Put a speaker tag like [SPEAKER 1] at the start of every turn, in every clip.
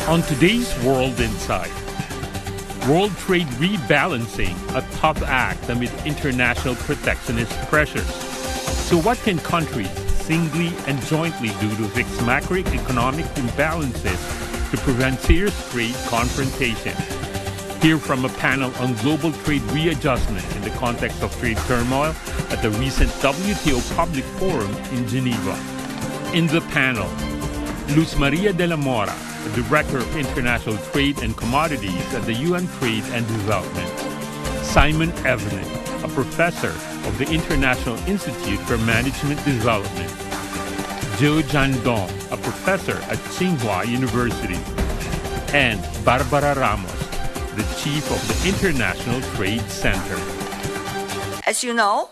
[SPEAKER 1] On today's World Insight, world trade rebalancing, a tough act amid international protectionist pressures. So what can countries singly and jointly do to fix macroeconomic imbalances to prevent serious trade confrontation? Hear from a panel on global trade readjustment in the context of trade turmoil at the recent WTO Public Forum in Geneva. In the panel, Luz Maria de la Mora, the Director of International Trade and Commodities at the UN Trade and Development; Simon Evelyn, a professor of the International Institute for Management Development; Zhou Jiandong, a professor at Tsinghua University; and Barbara Ramos, the chief of the International Trade Center.
[SPEAKER 2] As you know,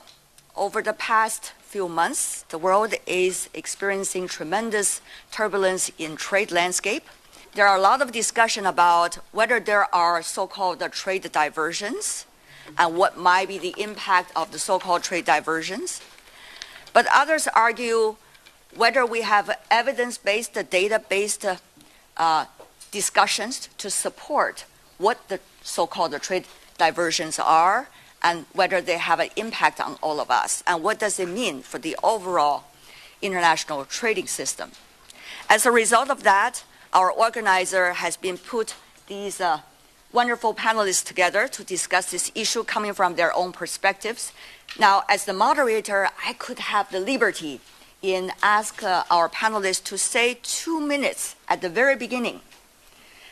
[SPEAKER 2] over the past few months, the world is experiencing tremendous turbulence in trade landscape. There are a lot of discussion about whether there are so-called trade diversions and what might be the impact of the so-called trade diversions. But others argue whether we have evidence-based, data-based discussions to support what the so-called trade diversions are and whether they have an impact on all of us, and what does it mean for the overall international trading system. As a result of that, our organizer has been put these wonderful panelists together to discuss this issue coming from their own perspectives. Now, as the moderator, I could have the liberty in ask our panelists to say 2 minutes at the very beginning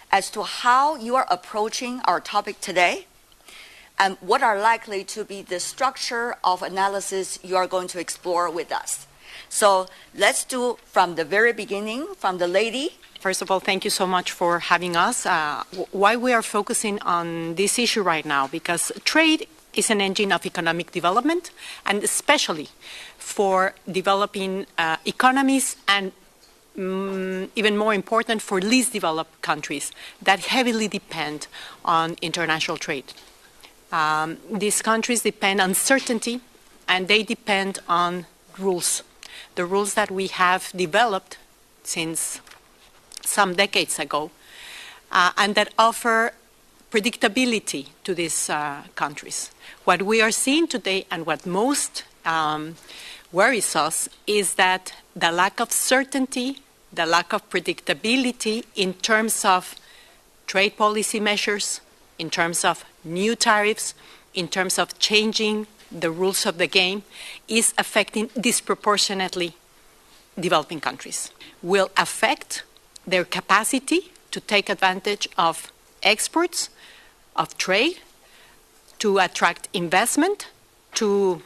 [SPEAKER 2] as to how you are approaching our topic today and what are likely to be the structure of analysis you are going to explore with us. So let's do from the very beginning, from the lady.
[SPEAKER 3] First of all, thank you so much for having us. Why we are focusing on this issue right now? Because trade is an engine of economic development, and especially for developing economies and even more important for least developed countries that heavily depend on international trade. These countries depend on certainty, and they depend on rules. The rules that we have developed since some decades ago, and that offer predictability to these countries. What we are seeing today, and what most worries us, is that the lack of certainty, the lack of predictability in terms of trade policy measures, in terms of new tariffs, in terms of changing the rules of the game, is affecting disproportionately developing countries. Will affect their capacity to take advantage of exports, of trade, to attract investment, to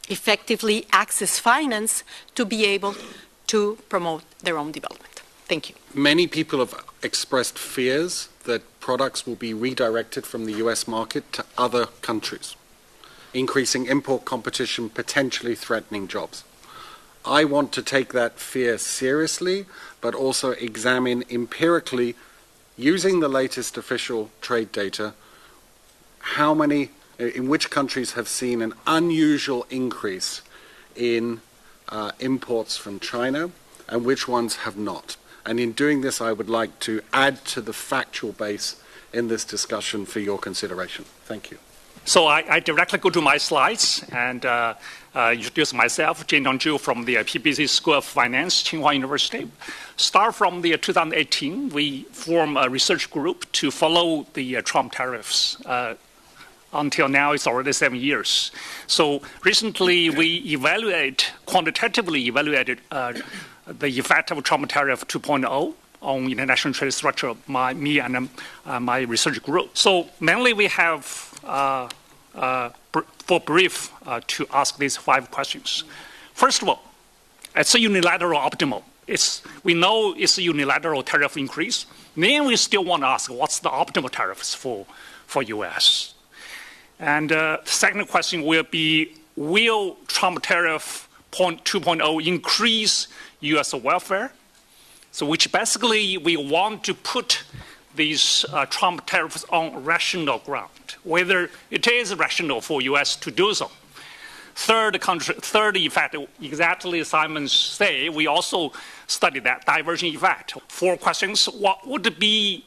[SPEAKER 3] effectively access finance, to be able to promote their own development. Thank you.
[SPEAKER 4] Many people have expressed fears that products will be redirected from the US market to other countries, increasing import competition, potentially threatening jobs. I want to take that fear seriously, but also examine empirically, using the latest official trade data, how many, in which countries have seen an unusual increase in imports from China, and which ones have not. And in doing this, I would like to add to the factual base in this discussion for your consideration. Thank you.
[SPEAKER 5] So I directly go to my slides and introduce myself, Jiandong Zhu from the PBC School of Finance, Tsinghua University. Start from the 2018, we form a research group to follow the Trump tariffs. Until now, it's already 7 years. So recently, we quantitatively evaluated the effect of Trump tariff 2.0 on international trade structure, me and my research group. So mainly we have, for brief, to ask these 5 questions. First of all, it's a unilateral optimal. We know it's a unilateral tariff increase. Then we still want to ask, what's the optimal tariffs for U.S.? And the second question will be, will Trump tariff 2.0 increase U.S. welfare? So which basically we want to put these Trump tariffs on rational ground, whether it is rational for U.S. to do so. Third effect, exactly as Simon say, we also study that diversion effect. 4 questions. What would be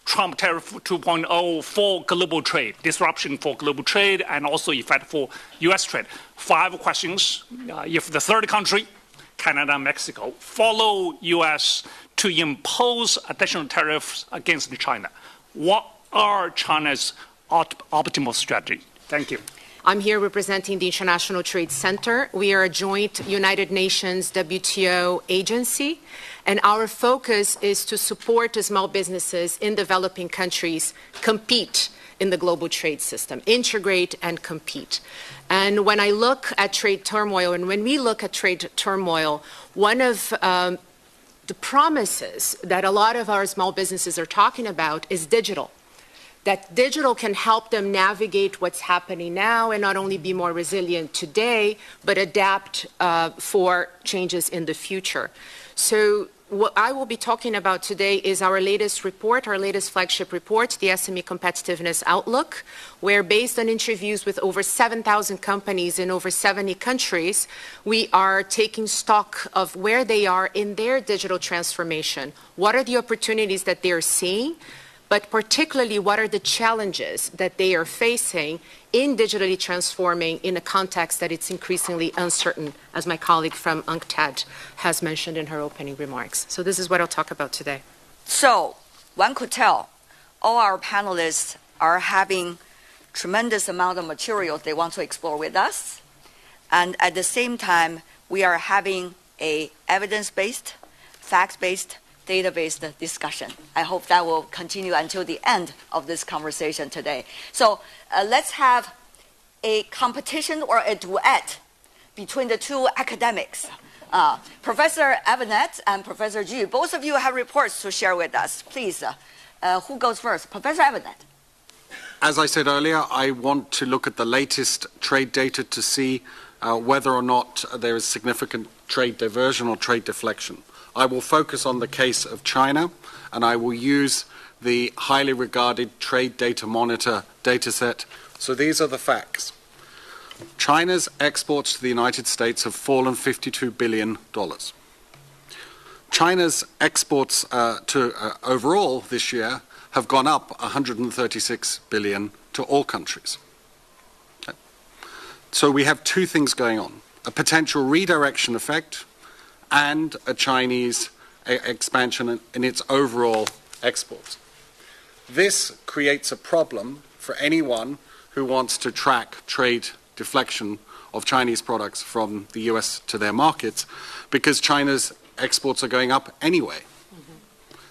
[SPEAKER 5] Trump tariff 2.0 for global trade, disruption for global trade, and also effect for U.S. trade? 5 questions. If the third country, Canada and Mexico, follow U.S. to impose additional tariffs against China, what are China's optimal strategy? Thank you.
[SPEAKER 6] I'm here representing the International Trade Center. We are a joint United Nations WTO agency, and our focus is to support small businesses in developing countries compete in the global trade system, integrate and compete. And when I look at trade turmoil, and when we look at trade turmoil, one of the promises that a lot of our small businesses are talking about is digital. That digital can help them navigate what's happening now and not only be more resilient today, but adapt for changes in the future. So what I will be talking about today is our latest report, our latest flagship report, the SME Competitiveness Outlook, where based on interviews with over 7,000 companies in over 70 countries, we are taking stock of where they are in their digital transformation. What are the opportunities that they're seeing? But particularly, what are the challenges that they are facing in digitally transforming in a context that it's increasingly uncertain, as my colleague from UNCTAD has mentioned in her opening remarks. So this is what I'll talk about today.
[SPEAKER 2] So one could tell all our panelists are having tremendous amount of material they want to explore with us. And at the same time, we are having a evidence-based, fact-based, data-based discussion. I hope that will continue until the end of this conversation today. So let's have a competition or a duet between the two academics. Professor Evanet and Professor Zhu, both of you have reports to share with us. Please, who goes first? Professor Evanet.
[SPEAKER 4] As I said earlier, I want to look at the latest trade data to see whether or not there is significant trade diversion or trade deflection. I will focus on the case of China, and I will use the highly regarded Trade Data Monitor dataset. So these are the facts. China's exports to the United States have fallen $52 billion. China's exports overall this year have gone up $136 billion to all countries. Okay. So we have 2 things going on, a potential redirection effect and a Chinese expansion in its overall exports. This creates a problem for anyone who wants to track trade deflection of Chinese products from the US to their markets, because China's exports are going up anyway.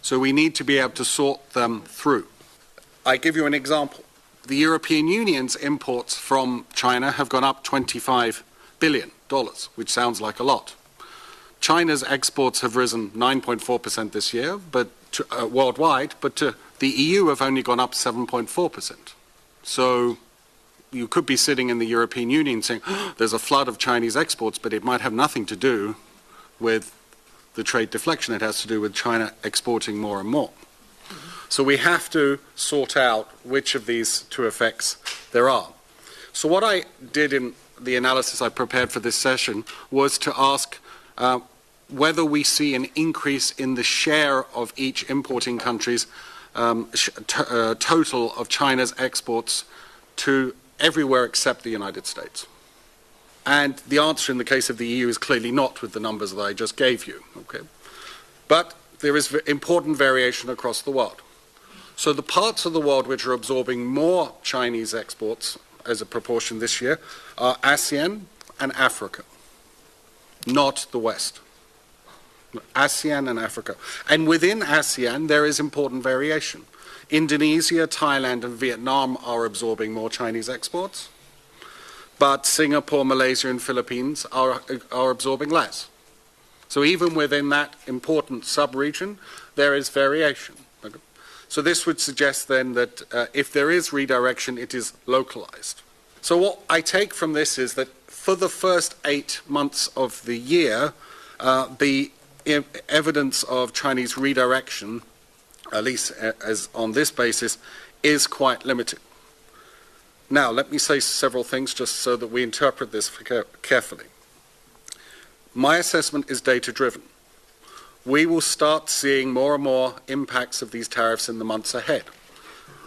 [SPEAKER 4] So we need to be able to sort them through. I give you an example. The European Union's imports from China have gone up $25 billion, which sounds like a lot. China's exports have risen 9.4% this year, but worldwide, but to the EU have only gone up 7.4%. So you could be sitting in the European Union saying, there's a flood of Chinese exports, but it might have nothing to do with the trade deflection. It has to do with China exporting more and more. So we have to sort out which of these 2 effects there are. So what I did in the analysis I prepared for this session was to ask whether we see an increase in the share of each importing country's total of China's exports to everywhere except the United States. And the answer in the case of the EU is clearly not with the numbers that I just gave you. Okay? But there is important variation across the world. So the parts of the world which are absorbing more Chinese exports as a proportion this year are ASEAN and Africa, not the West. ASEAN and Africa. And within ASEAN, there is important variation. Indonesia, Thailand, and Vietnam are absorbing more Chinese exports, but Singapore, Malaysia, and Philippines are absorbing less. So even within that important sub-region, there is variation. Okay. So this would suggest then that if there is redirection, it is localized. So what I take from this is that for the first 8 months of the year, the evidence of Chinese redirection, at least as on this basis, is quite limited. Now, let me say several things just so that we interpret this carefully. My assessment is data-driven. we will start seeing more and more impacts of these tariffs in the months ahead.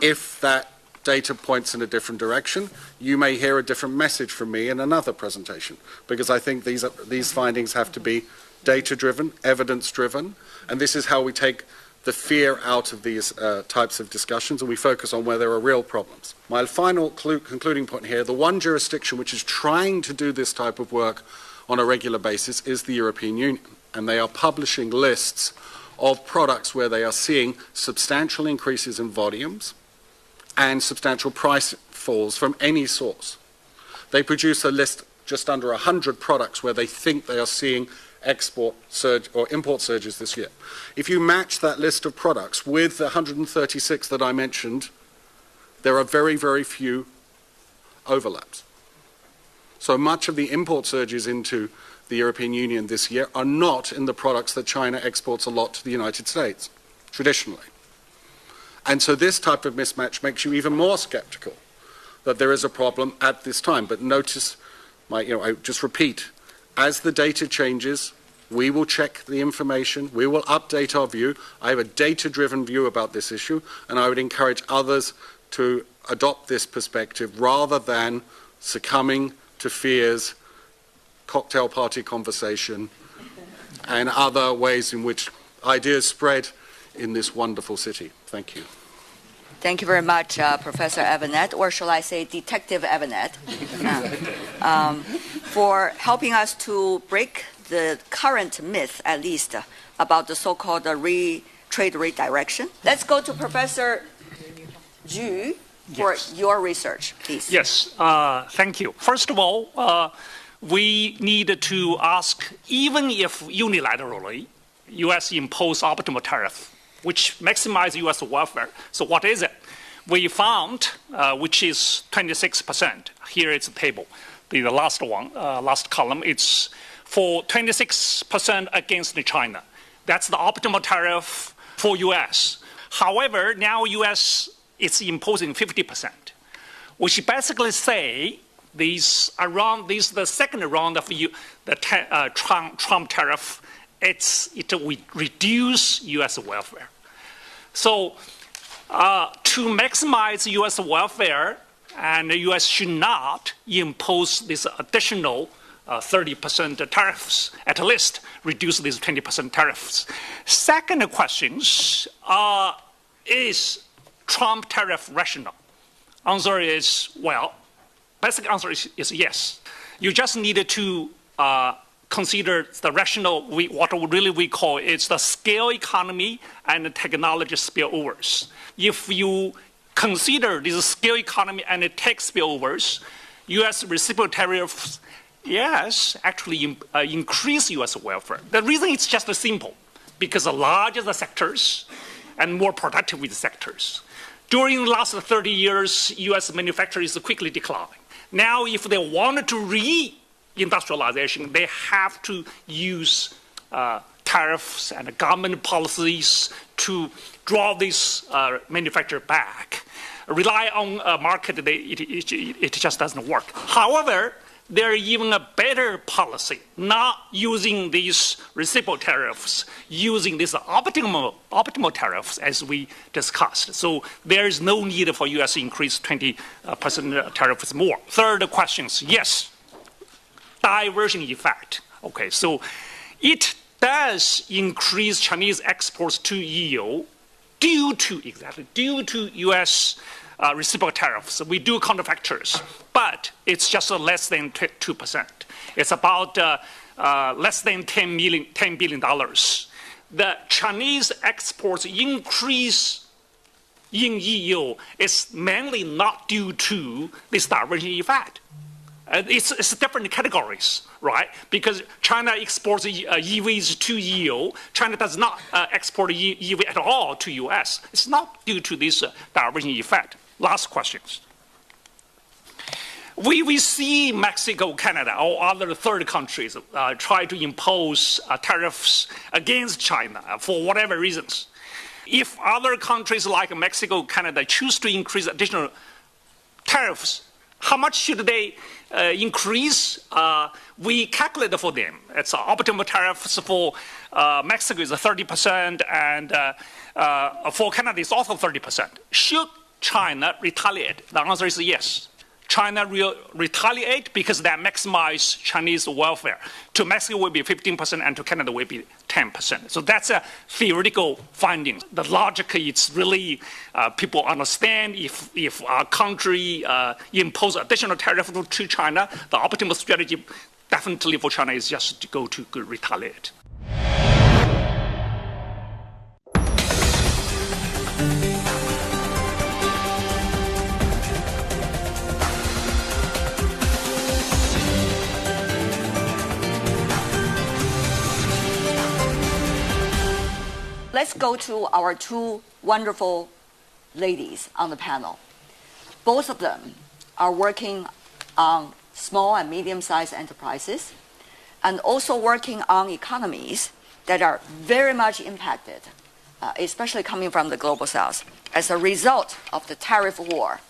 [SPEAKER 4] If that data points in a different direction, you may hear a different message from me in another presentation, because I think these findings have to be data-driven, evidence-driven, and this is how we take the fear out of these types of discussions, and we focus on where there are real problems. My final concluding point here, the one jurisdiction which is trying to do this type of work on a regular basis is the European Union, and they are publishing lists of products where they are seeing substantial increases in volumes and substantial price falls from any source. They produce a list just under 100 products where they think they are seeing export surge or import surges this year. If you match that list of products with the 136 that I mentioned, there are very, very few overlaps. So much of the import surges into the European Union this year are not in the products that China exports a lot to the United States, traditionally. And so this type of mismatch makes you even more skeptical that there is a problem at this time. But notice, I just repeat, as the data changes, we will check the information, we will update our view. I have a data-driven view about this issue, and I would encourage others to adopt this perspective rather than succumbing to fears, cocktail party conversation, and other ways in which ideas spread in this wonderful city. Thank you.
[SPEAKER 2] Thank you very much, Professor Evanet, or shall I say Detective Evanet, for helping us to break the current myth, at least, about the so-called trade redirection. Let's go to Professor Zhu for your research, please.
[SPEAKER 5] Yes, thank you. First of all, we need to ask, even if unilaterally, U.S. impose optimal tariff, which maximize U.S. welfare. So what is it? We found, which is 26%. Here it's a table. The last one, last column, it's for 26% against China. That's the optimal tariff for U.S. However, now U.S. is imposing 50%, which basically say the second round of the Trump tariff, it will reduce U.S. welfare. So to maximize U.S. welfare, and the U.S. should not impose this additional 30% tariffs, at least reduce these 20% tariffs. Second question is Trump tariff rational? Answer is, well, basic answer is yes. You just needed to consider the rational, what really we call is the scale economy and the technology spillovers. If you consider this scale economy and the tech spillovers, U.S. reciprocal tariffs, yes, actually increase U.S. welfare. The reason is just simple, because the larger the sectors and more productive with the sectors. During the last 30 years, U.S. manufacturing is quickly declining. Now, if they wanted to reindustrialization, they have to use tariffs and government policies to draw this manufacturer back. Rely on a market, it just doesn't work. However, there is even a better policy, not using these reciprocal tariffs, using these optimal tariffs as we discussed. So there is no need for U.S. to increase 20% tariffs more. Third question is, yes, diversion effect. Okay, so it does increase Chinese exports to EU due to U.S. Reciprocal tariffs. We do counterfactors, but it's just less than 2%. It's about less than $10 billion. The Chinese exports increase in EU is mainly not due to this diversion effect. It's different categories, right? Because China exports EVs to EU. China does not export EV at all to US. It's not due to this diversion effect. Last questions. We see Mexico, Canada, or other third countries try to impose tariffs against China for whatever reasons. If other countries like Mexico, Canada choose to increase additional tariffs How much should they increase? We calculate for them. It's optimal tariffs for Mexico is 30%, and for Canada it's also 30%. Should China retaliate? The answer is yes. China will retaliate because that maximizes Chinese welfare. To Mexico will be 15% and to Canada will be 10%. So that's a theoretical finding. The logic is really people understand if a country impose additional tariff to China, the optimal strategy definitely for China is just to go to retaliate.
[SPEAKER 2] Let's go to our two wonderful ladies on the panel. Both of them are working on small and medium-sized enterprises and also working on economies that are very much impacted, especially coming from the global south, as a result of the tariff war.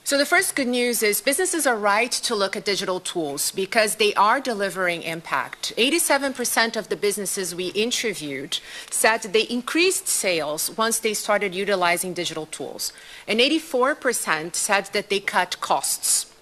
[SPEAKER 6] So the first good news is businesses are right to look at digital tools because they are delivering impact. 87% of the businesses we interviewed said they increased sales once they started utilizing digital tools. And 84% said that they cut costs.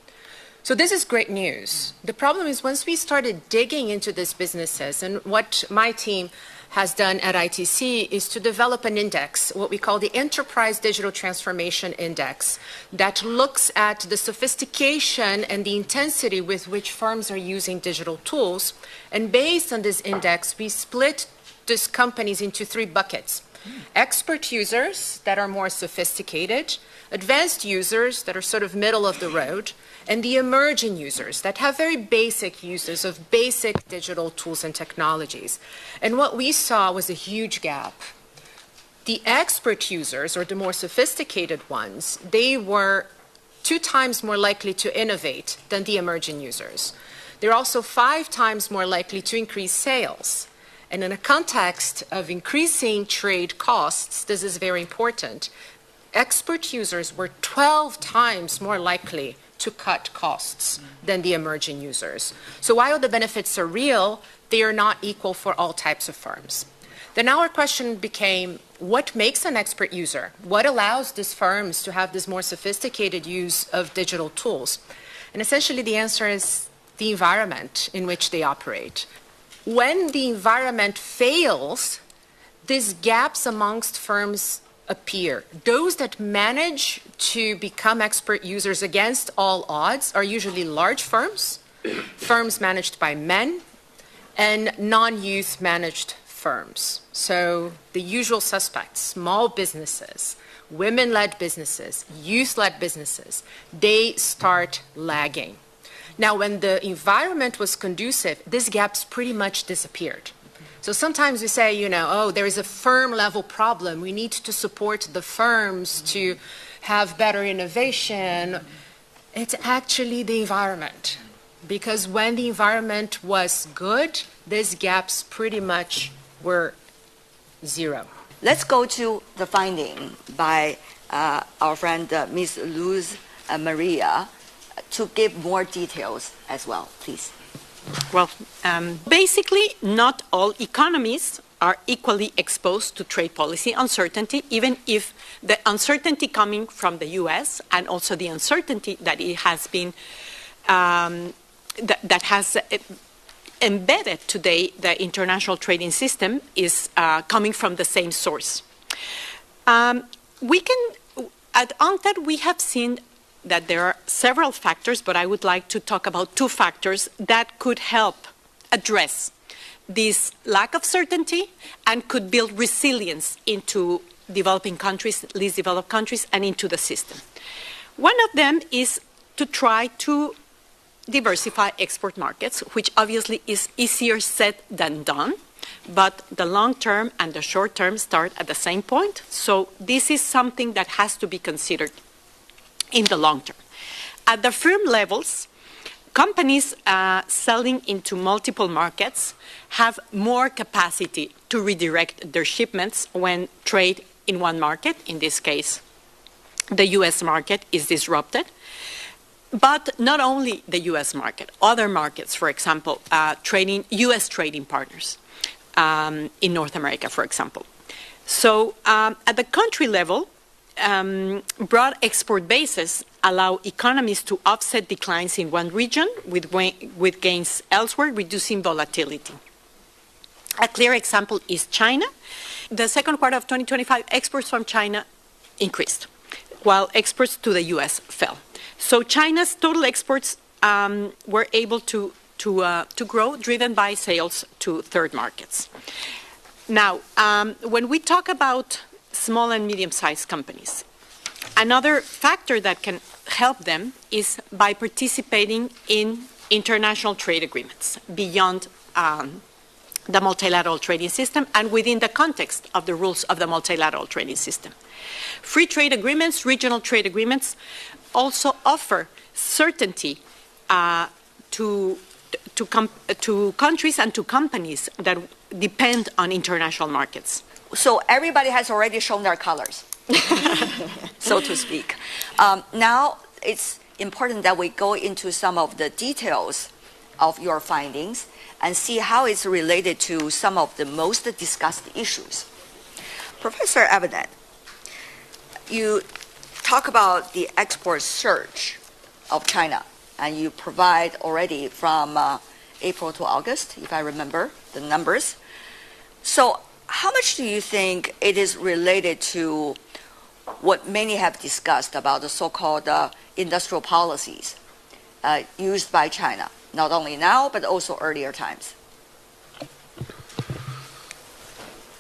[SPEAKER 6] So this is great news. The problem is once we started digging into these businesses, and what my team has done at ITC is to develop an index, what we call the Enterprise Digital Transformation Index, that looks at the sophistication and the intensity with which firms are using digital tools. And based on this index, we split these companies into three buckets. Expert users that are more sophisticated, advanced users that are sort of middle of the road, and the emerging users that have very basic uses of basic digital tools and technologies. And what we saw was a huge gap. The expert users, or the more sophisticated ones, they were 2 times more likely to innovate than the emerging users. They're also 5 times more likely to increase sales. And in a context of increasing trade costs, this is very important. Expert users were 12 times more likely to cut costs than the emerging users. So while the benefits are real, they are not equal for all types of firms. Then our question became, what makes an expert user? What allows these firms to have this more sophisticated use of digital tools? And essentially the answer is the environment in which they operate. When the environment fails, these gaps amongst firms appear. Those that manage to become expert users against all odds are usually large firms, firms managed by men, and non-youth managed firms. So the usual suspects, small businesses, women-led businesses, youth-led businesses, they start lagging. Now, when the environment was conducive, these gaps pretty much disappeared. So sometimes we say, oh, there is a firm-level problem. We need to support the firms to have better innovation. It's actually the environment. Because when the environment was good, these gaps pretty much were zero.
[SPEAKER 2] Let's go to the finding by our friend Ms. Luz Maria to give more details as well, please.
[SPEAKER 3] Well, basically, not all economies are equally exposed to trade policy uncertainty, even if the uncertainty coming from the U.S. and also the uncertainty that it has been, that has embedded today the international trading system is coming from the same source. At UNCTAD, we have seen that there are several factors, but I would like to talk about 2 factors that could help address this lack of certainty and could build resilience into developing countries, least developed countries, and into the system. One of them is to try to diversify export markets, which obviously is easier said than done, but the long term and the short term start at the same point. So this is something that has to be considered in the long term. At the firm levels, companies selling into multiple markets have more capacity to redirect their shipments when trade in one market, in this case, the U.S. market, is disrupted. But not only the U.S. market, other markets, for example, U.S. trading partners in North America, for example. So at the country level, broad export bases allow economies to offset declines in one region with gains elsewhere, reducing volatility. A clear example is China. The second quarter of 2025, exports from China increased, while exports to the U.S. fell. So China's total exports were able to grow, driven by sales to third markets. Now, when we talk about small and medium-sized companies, another factor that can help them is by participating in international trade agreements beyond the multilateral trading system and within the context of the rules of the multilateral trading system. Free trade agreements, regional trade agreements also offer certainty to countries and to companies that depend on international markets.
[SPEAKER 2] So everybody has already shown their colors, so to speak. Now it's important that we go into some of the details of your findings and see how it's related to some of the most discussed issues. Professor Avenat, you talk about the export surge of China, and you provide already from April to August, if I remember the numbers. So how much do you think it is related to what many have discussed about the so-called industrial policies used by China, not only now, but also earlier times?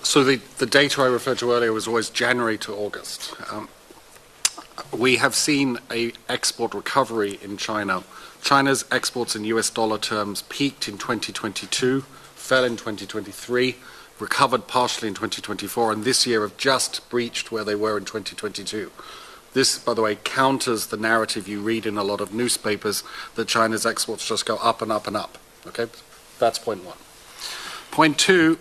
[SPEAKER 4] So the data I referred to earlier was always January to August. We have seen an export recovery in China. China's exports in US dollar terms peaked in 2022, fell in 2023, recovered partially in 2024, and this year have just breached where they were in 2022. This, by the way, counters the narrative you read in a lot of newspapers that China's exports just go up and up and up. Okay, that's point one. Point two,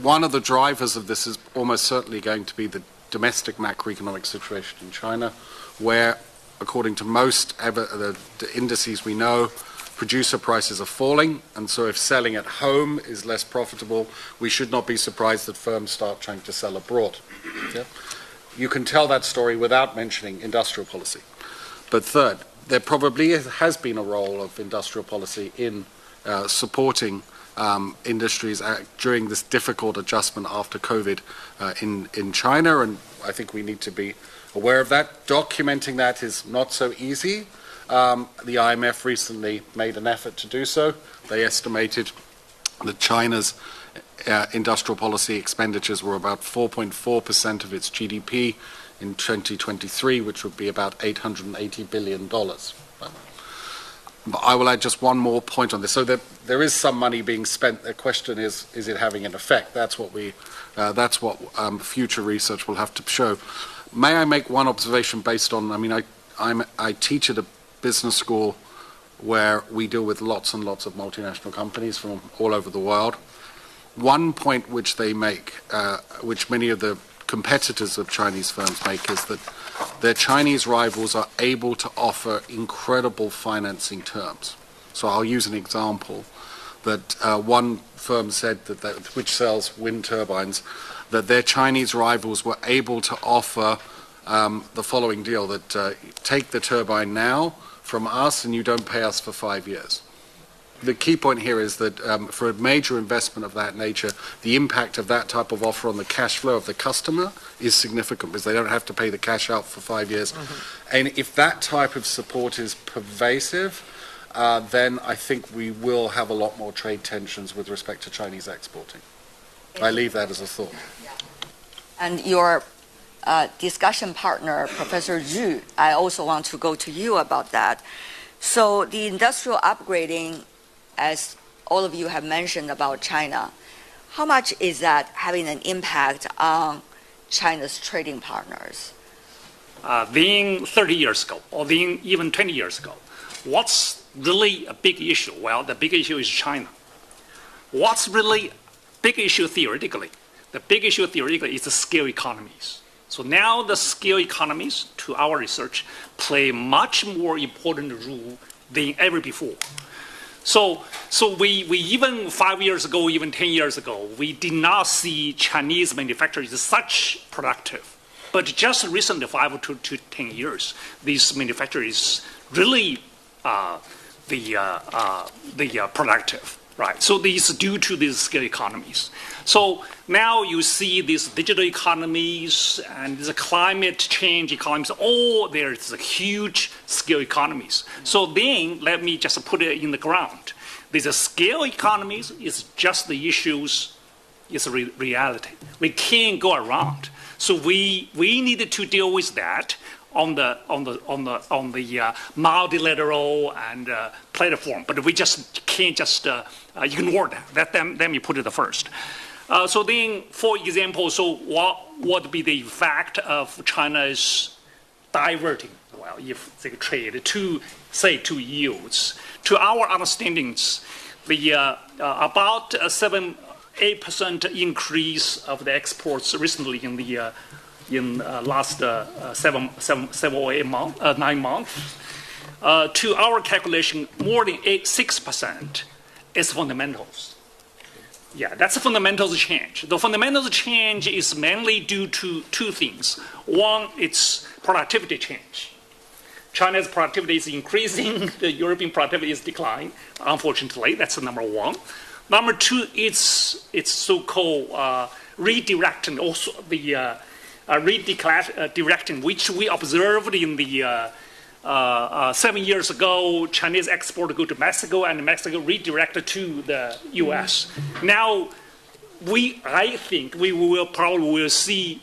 [SPEAKER 4] one of the drivers of this is almost certainly going to be the domestic macroeconomic situation in China, where, according to most the indices we know, producer prices are falling, and so if selling at home is less profitable, we should not be surprised that firms start trying to sell abroad. Yeah? You can tell that story without mentioning industrial policy. But third, there probably has been a role of industrial policy in supporting industries during this difficult adjustment after COVID in China, and I think we need to be aware of that. Documenting that is not so easy. The IMF recently made an effort to do so. They estimated that China's industrial policy expenditures were about 4.4% of its GDP in 2023, which would be about $880 billion. But I will add just one more point on this. So there is some money being spent. The question is it having an effect? That's what future research will have to show. May I make one observation based on, I teach at a business school where we deal with lots and lots of multinational companies from all over the world. One point which they make, which many of the competitors of Chinese firms make, is that their Chinese rivals are able to offer incredible financing terms. So I'll use an example that one firm said which sells wind turbines, that their Chinese rivals were able to offer the following deal, that take the turbine now from us and you don't pay us for 5 years. The key point here is that for a major investment of that nature, the impact of that type of offer on the cash flow of the customer is significant because they don't have to pay the cash out for 5 years. Mm-hmm. And if that type of support is pervasive, then I think we will have a lot more trade tensions with respect to Chinese exporting. I leave that as a thought.
[SPEAKER 2] And your discussion partner, Professor Zhu, I also want to go to you about that. So the industrial upgrading, as all of you have mentioned about China, how much is that having an impact on China's trading partners?
[SPEAKER 5] Then 30 years ago, or then even 20 years ago, what's really a big issue? Well, the big issue is China. What's really big issue theoretically? The big issue theoretically is the scale economies. So now the scale economies, to our research, play much more important role than ever before. So we even 5 years ago, even 10 years ago, we did not see Chinese manufacturers as such productive. But just recently, 5 to 10 years, these manufacturers really productive, right? So these due to these scale economies. So now you see these digital economies and the climate change economies, all there's a huge scale economies. So then let me just put it in the ground. These scale economies is just the issues, is a reality. We can't go around. So we needed to deal with that on the multilateral and platform, but we just can't just ignore that. Let me put it first. So then, for example, so what would be the effect of China's diverting, well, if they trade to, say, to yields? To our understandings, the about 7-8% increase of the exports recently in the last 7 or 8 months, 9 months. To our calculation, more than 6% is fundamentals. Yeah, that's a fundamentals change. The fundamentals change is mainly due to 2 things. One, it's productivity change. China's productivity is increasing, the European productivity is declining, unfortunately. That's number 1. Number 2, it's so-called redirecting, also the redirecting, which we observed in the 7 years ago. Chinese export go to Mexico, and Mexico redirected to the U.S. Now, I think we will probably see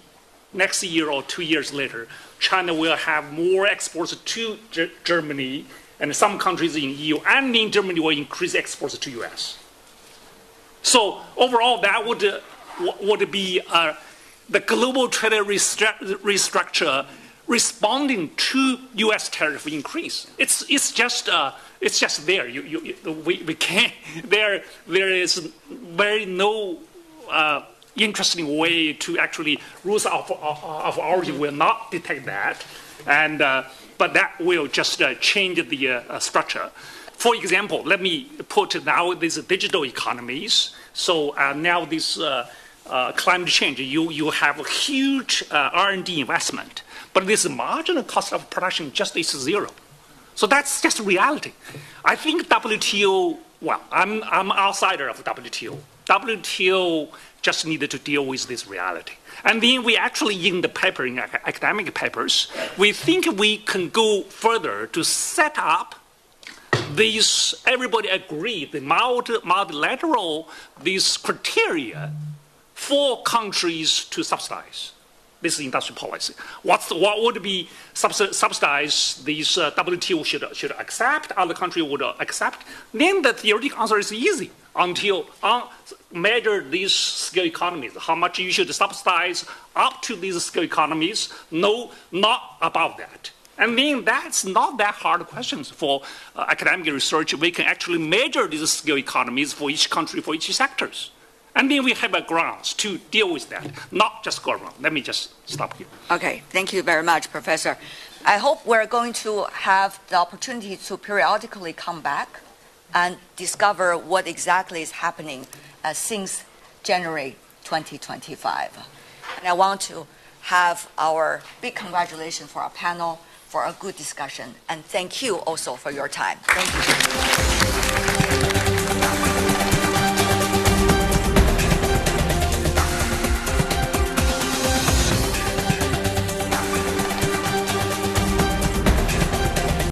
[SPEAKER 5] next year or 2 years later, China will have more exports to Germany and some countries in EU, and in Germany will increase exports to U.S. So overall, that would be the global trade restructure responding to U.S. tariff increase. It's just there. We can't. There is very no interesting way to actually rules of origin will not detect that, and but that will just change the structure. For example, let me put now these digital economies. So now this climate change, you have a huge R&D investment, but this marginal cost of production just is 0. So that's just reality. I think WTO. Well, I'm outsider of WTO. WTO just needed to deal with this reality. And then we actually, in the paper, in academic papers, we think we can go further to set up these, everybody agreed, the multilateral, these criteria for countries to subsidize. This is industrial policy. What would be subsidized? These WTO should accept, other countries would accept. Then the theoretical answer is easy until measure these scale economies. How much you should subsidize up to these scale economies? No, not above that. And then that's not that hard questions for academic research. We can actually measure these scale economies for each country, for each sectors. And then we have a grounds to deal with that, not just go around. Let me just stop here.
[SPEAKER 2] Okay, thank you very much, Professor. I hope we're going to have the opportunity to periodically come back and discover what exactly is happening since January 2025. And I want to have our big congratulations for our panel for a good discussion. And thank you also for your time. Thank you.